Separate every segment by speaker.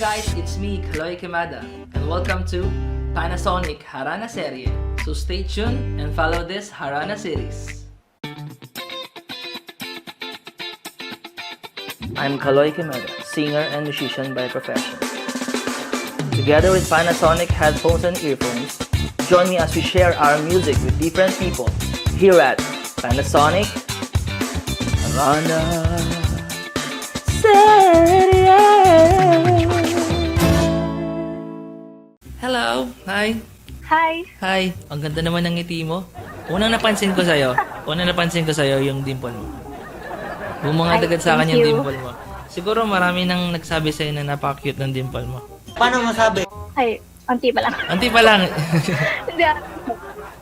Speaker 1: guys, it's me, Kaloy Kimada, and welcome to Panasonic Harana Serie. So stay tuned and follow this Harana series. I'm Kaloy Kimada, singer and musician by profession. Together with Panasonic headphones and earphones, join me as we share our music with different people here at Panasonic Harana Serie. Hello! Hi!
Speaker 2: Hi!
Speaker 1: Hi! Ang ganda naman ng ngiti mo. Unang napansin ko sa'yo yung dimple mo. Bumungad agad sa akin yung dimple mo. Siguro marami nang nagsabi sa'yo na napaka-cute ng dimple mo.
Speaker 3: Paano masabi?
Speaker 2: Ay, anti pa lang.
Speaker 1: Anti pa lang.
Speaker 2: Hindi.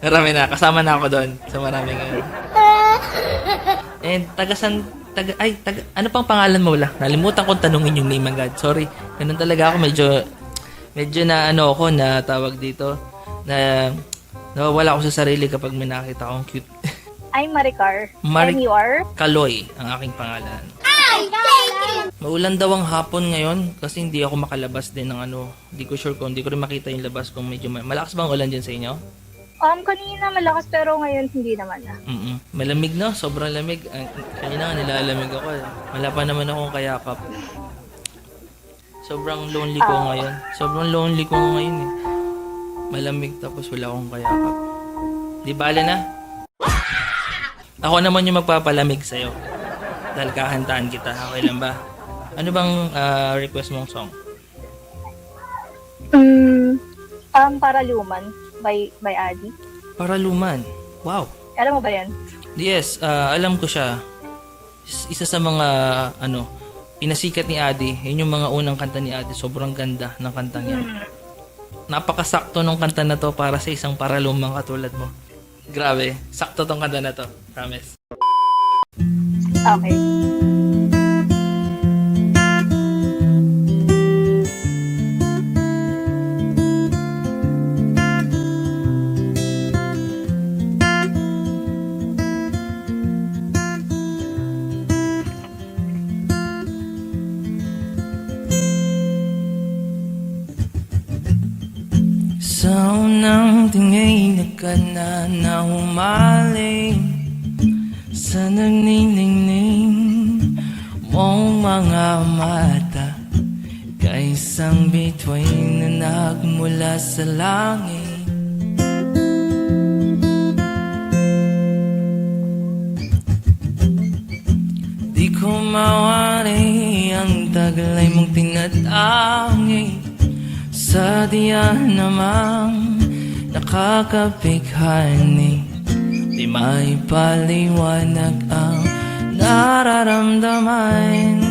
Speaker 1: Marami na. Kasama na ako doon. So marami ngayon. And ano pang pangalan mo wala? Nalimutan kong tanungin yung name agad. Sorry. Ganun talaga ako. Medyo na ako na tawag dito. Na nawawala ako sa sarili kapag may nakita akong cute.
Speaker 2: I'm Maricar. And you are?
Speaker 1: Kaloy ang aking pangalan. Maulan daw ang hapon ngayon kasi hindi ako makalabas din ng hindi ko sure kung hindi ko rin makita yung labas kung medyo malakas bang ulan dyan sa inyo?
Speaker 2: Kanina malakas pero ngayon hindi naman na.
Speaker 1: Malamig no? Sobrang lamig. Kanina nga nilalamig ako. Wala pa naman akong kayakap. Sobrang lonely ko ngayon. Eh. Malamig tapos wala akong kayakap. Di bale na? Ako naman yung magpapalamig sa'yo. Dahil kakantaan kita. Okay lang ba? Ano bang request mong song?
Speaker 2: Paraluman by Adi.
Speaker 1: Paraluman. Wow.
Speaker 2: Alam mo ba yan?
Speaker 1: Yes, alam ko siya. Isa sa mga pinasikat ni Adi. Yun yung mga unang kanta ni Adi. Sobrang ganda ng kantang yan. Napakasakto ng kanta na to para sa isang paralumang katulad mo. Grabe. Sakto tong kanta na to. Promise.
Speaker 2: Okay.
Speaker 1: Sa unang tingin ka na humaling sa nagniningning mong mga mata, kaisang bituin na nagmula sa langit. Di ko mawari ang taglay mong tinatangi sa diyan namang nakakapighani. Di may paliwanag ang nararamdaman.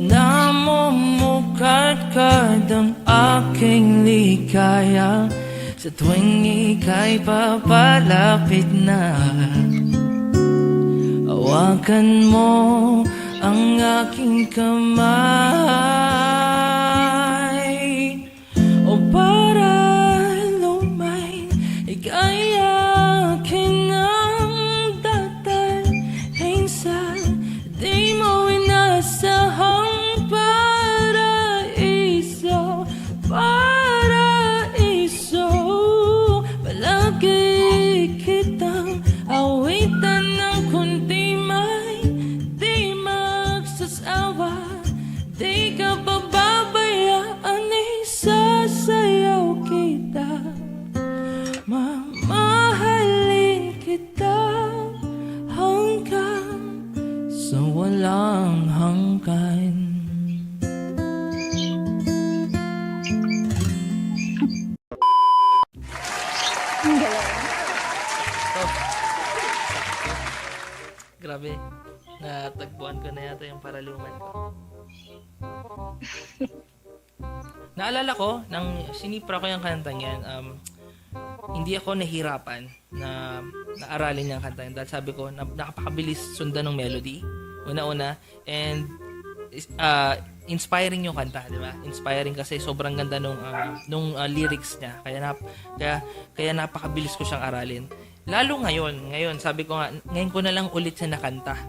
Speaker 1: Namumukadkad ang aking ligaya sa tuwing ika'y papalapit na. Hawakan mo ang aking kamay, o para lumay, ika'y akin ang datalhin sa di mo inasahang paraiso. Paraiso, palagi kitang awitan ng kundi may di magsasawa. Di ka pababayaan, isasayaw kita, mamahalin kita hanggang sa walang hanggan.
Speaker 2: Ang galing.
Speaker 1: Grabe, natagpuan ko na yata yung paraluman ko. Naalala ko, nang sinipra ko yung kantang yan, hindi ako nahirapan na aralin yung kanta yan. Dahil sabi ko, nakapakabilis sundan ng melody, una-una, and inspiring yung kanta, di ba? Inspiring kasi sobrang ganda nung lyrics niya. Kaya napakabilis ko siyang aralin. Lalo ngayon, sabi ko nga, ngayon ko na lang ulit siya nakanta.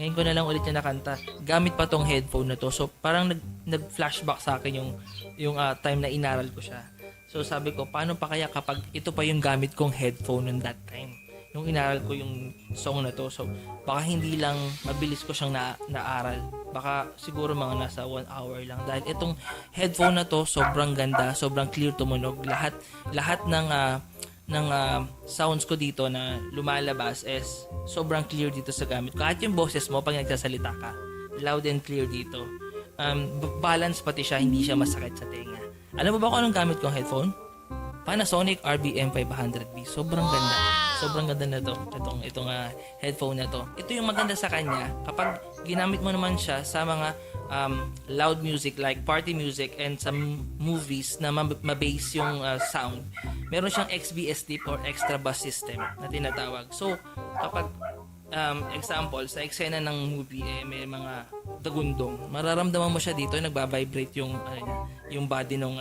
Speaker 1: Ngayon ko na lang ulit yung nakanta. Gamit pa tong headphone na to. So, parang nag-flashback sa akin yung time na inaral ko siya. So, sabi ko, paano pa kaya kapag ito pa yung gamit kong headphone on that time? Nung inaral ko yung song na to. So, baka hindi lang mabilis ko siyang naaral. Baka siguro mga nasa 1 hour lang. Dahil itong headphone na to, sobrang ganda, sobrang clear tumunog. Lahat ng sounds ko dito na lumalabas is sobrang clear dito sa gamit ko. Kahit yung boses mo pag nagsasalita ka, loud and clear dito. Balance pati siya, hindi siya masakit sa tenga. Alam mo ba kung anong gamit kong headphone? Panasonic RBM 500B. Sobrang ganda. Sobrang ganda na to. Itong headphone na to. Ito yung maganda sa kanya. Kapag ginamit mo naman siya sa mga loud music like party music and some movies na mabase yung sound, meron siyang XBSD or extra bass system na tinatawag. So, kapag example, sa eksena ng movie, may mga dagundong, mararamdaman mo siya dito, nagba-vibrate yung body nung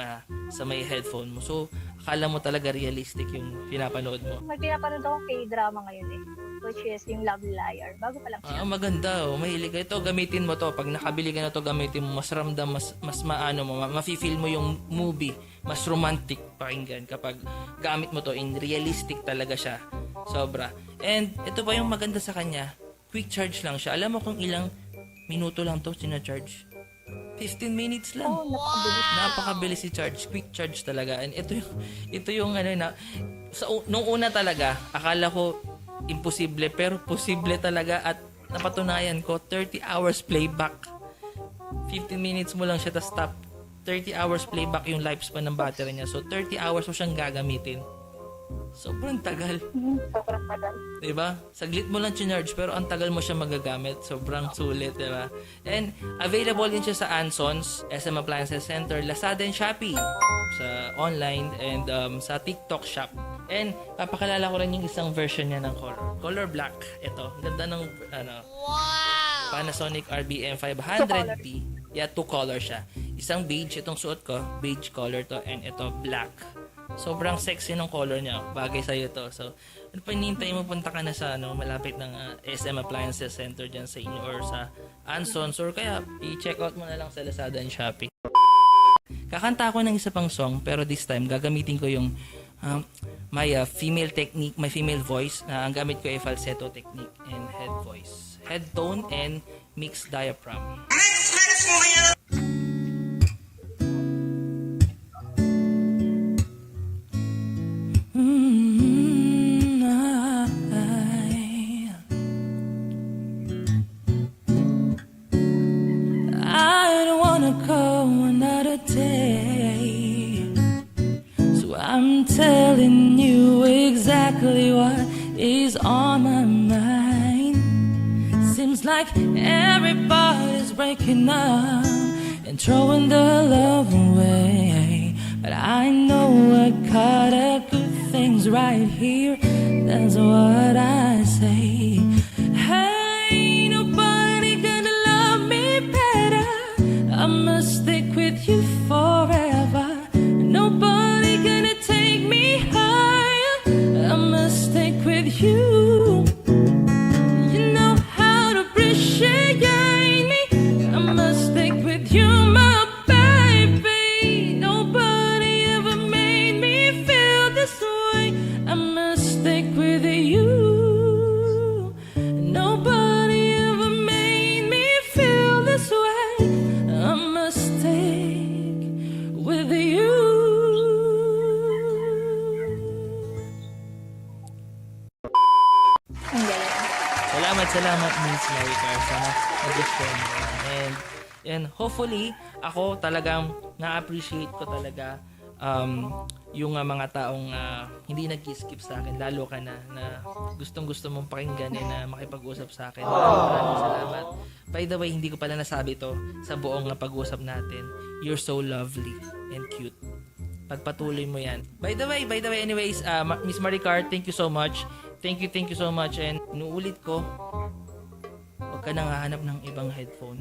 Speaker 1: sa may headphone mo. So, akala mo talaga realistic yung pinapanood mo.
Speaker 2: May pinapanood akong K-drama ngayon eh. Which is yung Love Liar. Bago pa lang siya.
Speaker 1: Maganda. Mahilig ka ito. Gamitin mo to. Pag nakabili ka na to, gamitin mo. Mas ramdam, mas maano mo. Mafe-feel mo yung movie. Mas romantic pakinggan kapag gamit mo to. In realistic talaga siya. Sobra. And ito pa yung maganda sa kanya. Quick charge lang siya. Alam mo kung ilang minuto lang to sinacharge? 15 minutes lang.
Speaker 2: Oh, napakabilis.
Speaker 1: Napakabilis si charge. Quick charge talaga. And ito yung nung una talaga, akala ko imposible, pero posible talaga at napatunayan ko, 30 hours playback. 15 minutes mo lang siya ta stop. 30 hours playback yung lifespan ng battery niya. So, 30 hours mo siyang gagamitin. Sobrang tagal.
Speaker 2: Sobrang tagal.
Speaker 1: Diba? Saglit mo lang charge pero ang tagal mo siya magagamit. Sobrang sulit, diba? And available din siya sa Ansons, SM Appliances Center, Lazada and Shopee sa online and sa TikTok shop. And papakalala ko rin yung isang version niya ng color black. Ito, ganda ng Panasonic RBM 500B. Yeah, 2 color siya. Isang beige, itong suot ko, beige color to, and ito black. Sobrang sexy ng color niya. Bagay sa'yo to. So, ano pa hinihintay mo, punta ka na sa malapit ng SM Appliances Center dyan sa inyo or sa Ansons or kaya i-check out mo na lang sa Lazada and Shopee. Kakanta ako ng isa pang song pero this time gagamitin ko yung my female technique, my female voice na ang gamit ko ay falsetto technique and head voice. Head tone and mixed diaphragm. I don't wanna go another day, so I'm telling you exactly what is on my mind. Seems like everybody's breaking up and throwing their love away, but I know I got a good things right here. That's what I say. Hey, nobody gonna love me better. I must stick with you forever. Nobody gonna take me higher. I must stick with you. You know how to appreciate me. I must stick with you, my baby. Nobody ever made me feel this way. I must stick with you. Nobody ever made me feel this way. I must stick with you.
Speaker 2: Ang galing.
Speaker 1: Salamat Miss Maricar. Sana nag-gustuhan mo. And hopefully, ako talagang na-appreciate ko talaga yung mga taong hindi nag-skip sa akin, lalo ka na gustong-gusto mong pakinggan na makipag-usap sa akin. Maraming salamat. By the way, hindi ko pala nasabi to sa buong pag-usap natin. You're so lovely and cute. Pagpatuloy mo yan. By the way, anyways, Miss Maricar, thank you so much. Thank you so much. And inuulit ko, huwag ka nang hahanap ng ibang headphone.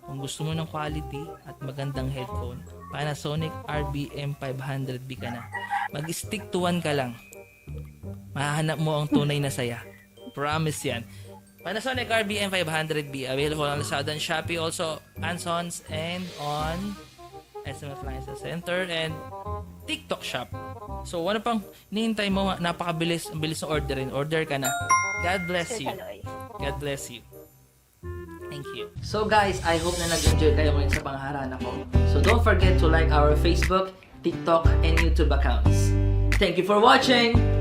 Speaker 1: Kung gusto mo ng quality at magandang headphone, Panasonic RBM 500B ka na. Mag-stick to one ka lang. Mahahanap mo ang tunay na saya. Promise yan. Panasonic RBM 500B, available on Lazada and Shopee, also Ansons and on SM Appliance Center and TikTok Shop. So, ano pang hinihintay mo? Napakabilis. Ang bilis ng orderin. Order ka na. God bless
Speaker 2: Sir
Speaker 1: you.
Speaker 2: Kaloy.
Speaker 1: God bless you. Thank you. So guys, I hope na nag-enjoy kayo ngayon sa pangharana ko. So don't forget to like our Facebook, TikTok, and YouTube accounts. Thank you for watching!